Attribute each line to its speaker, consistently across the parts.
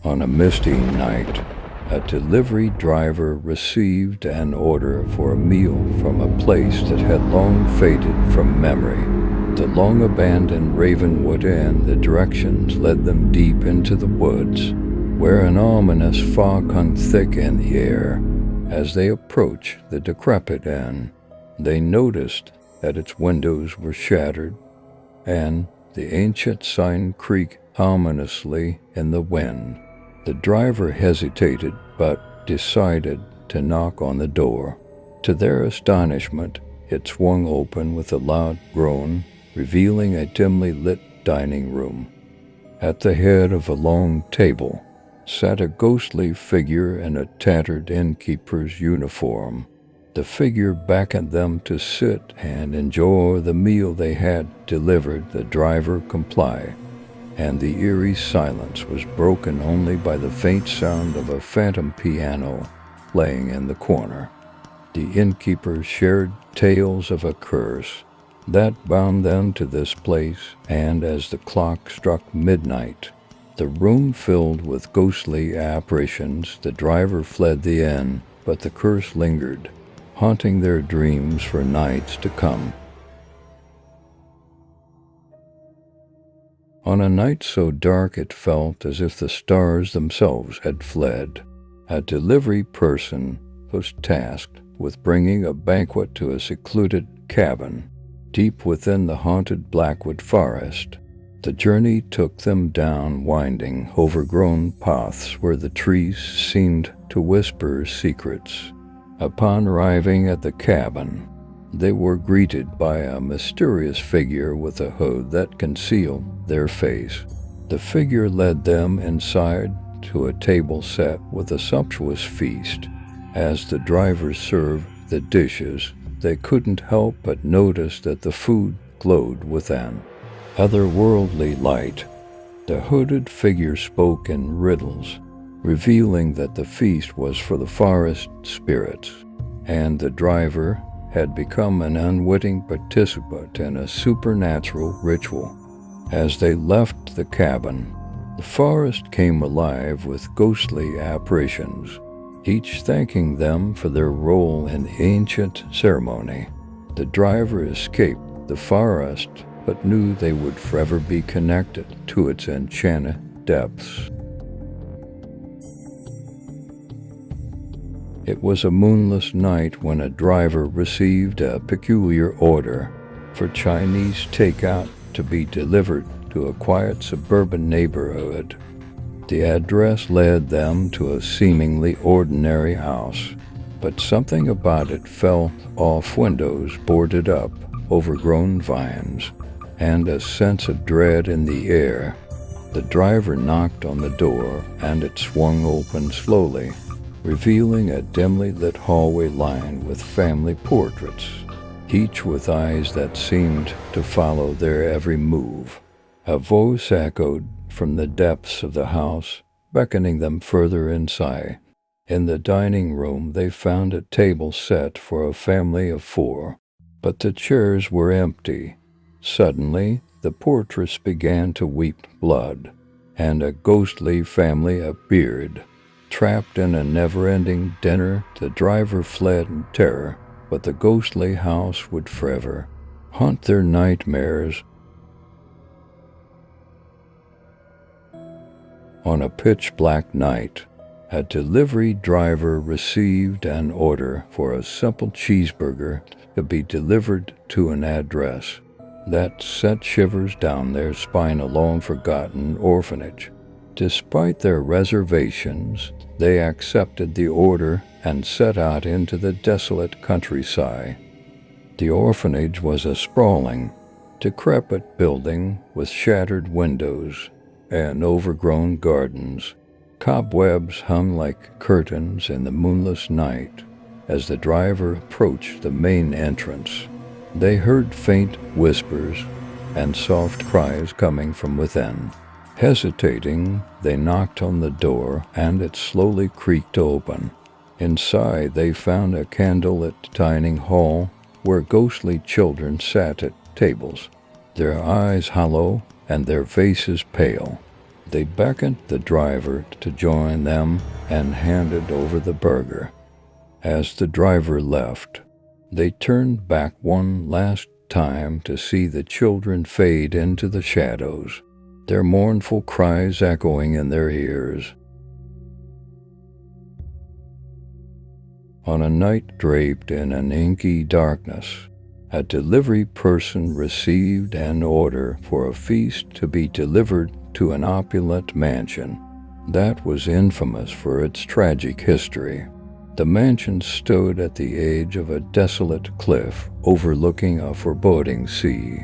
Speaker 1: On a misty night, a delivery driver received an order for a meal from a place that had long faded from memory. The long-abandoned Ravenwood Inn. The directions led them deep into the woods, where an ominous fog hung thick in the air. As they approached the decrepit inn, they noticed that its windows were shattered, and the ancient sign creaked ominously in the wind. The driver hesitated, but decided to knock on the door. To their astonishment, it swung open with a loud groan, revealing a dimly lit dining room. At the head of a long table sat a ghostly figure in a tattered innkeeper's uniform. The figure beckoned them to sit and enjoy the meal they had delivered. The driver complied, and the eerie silence was broken only by the faint sound of a phantom piano playing in the corner. The innkeeper shared tales of a curse that bound them to this place, and as the clock struck midnight, the room filled with ghostly apparitions, the driver fled the inn, but the curse lingered, haunting their dreams for nights to come. On a night so dark it felt as if the stars themselves had fled, a delivery person was tasked with bringing a banquet to a secluded cabin deep within the haunted Blackwood forest. The journey took them down winding, overgrown paths where the trees seemed to whisper secrets. Upon arriving at the cabin, they were greeted by a mysterious figure with a hood that concealed their face. The figure led them inside to a table set with a sumptuous feast. As the driver served the dishes, they couldn't help but notice that the food glowed with an otherworldly light. The hooded figure spoke in riddles, revealing that the feast was for the forest spirits, and the driver had become an unwitting participant in a supernatural ritual. As they left the cabin, the forest came alive with ghostly apparitions, each thanking them for their role in ancient ceremony. The driver escaped the forest, but knew they would forever be connected to its enchanted depths. It was a moonless night when a driver received a peculiar order for Chinese takeout to be delivered to a quiet suburban neighborhood. The address led them to a seemingly ordinary house, but something about it felt off. Windows boarded up, overgrown vines, and a sense of dread in the air. The driver knocked on the door, and it swung open slowly, revealing a dimly lit hallway lined with family portraits, each with eyes that seemed to follow their every move. A voice echoed from the depths of the house, beckoning them further inside. In the dining room, they found a table set for a family of 4, but the chairs were empty. Suddenly, the portraits began to weep blood, and a ghostly family appeared. Trapped in a never-ending dinner, the driver fled in terror, but the ghostly house would forever haunt their nightmares. On a pitch-black night, a delivery driver received an order for a simple cheeseburger to be delivered to an address that sent shivers down their spine. A long-forgotten orphanage. Despite their reservations, they accepted the order and set out into the desolate countryside. The orphanage was a sprawling, decrepit building with shattered windows and overgrown gardens. Cobwebs hung like curtains in the moonless night. As the driver approached the main entrance, they heard faint whispers and soft cries coming from within. Hesitating, they knocked on the door, and it slowly creaked open. Inside, they found a candlelit dining hall where ghostly children sat at tables, their eyes hollow and their faces pale. They beckoned the driver to join them and handed over the burger. As the driver left, they turned back one last time to see the children fade into the shadows, their mournful cries echoing in their ears. On a night draped in an inky darkness, a delivery person received an order for a feast to be delivered to an opulent mansion that was infamous for its tragic history. The mansion stood at the edge of a desolate cliff overlooking a foreboding sea.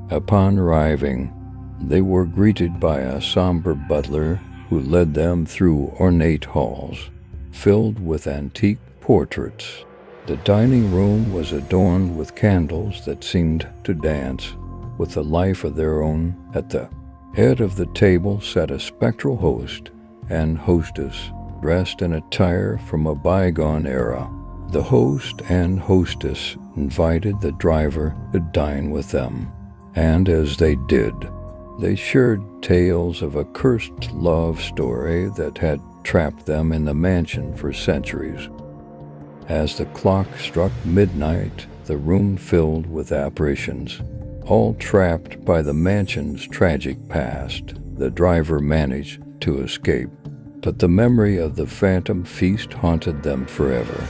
Speaker 1: Upon arriving, they were greeted by a somber butler who led them through ornate halls, filled with antique portraits. The dining room was adorned with candles that seemed to dance with a life of their own. At the head of the table sat a spectral host and hostess, dressed in attire from a bygone era. The host and hostess invited the driver to dine with them, and as they did, they shared tales of a cursed love story that had trapped them in the mansion for centuries. As the clock struck midnight, the room filled with apparitions, all trapped by the mansion's tragic past. The driver managed to escape, but the memory of the phantom feast haunted them forever.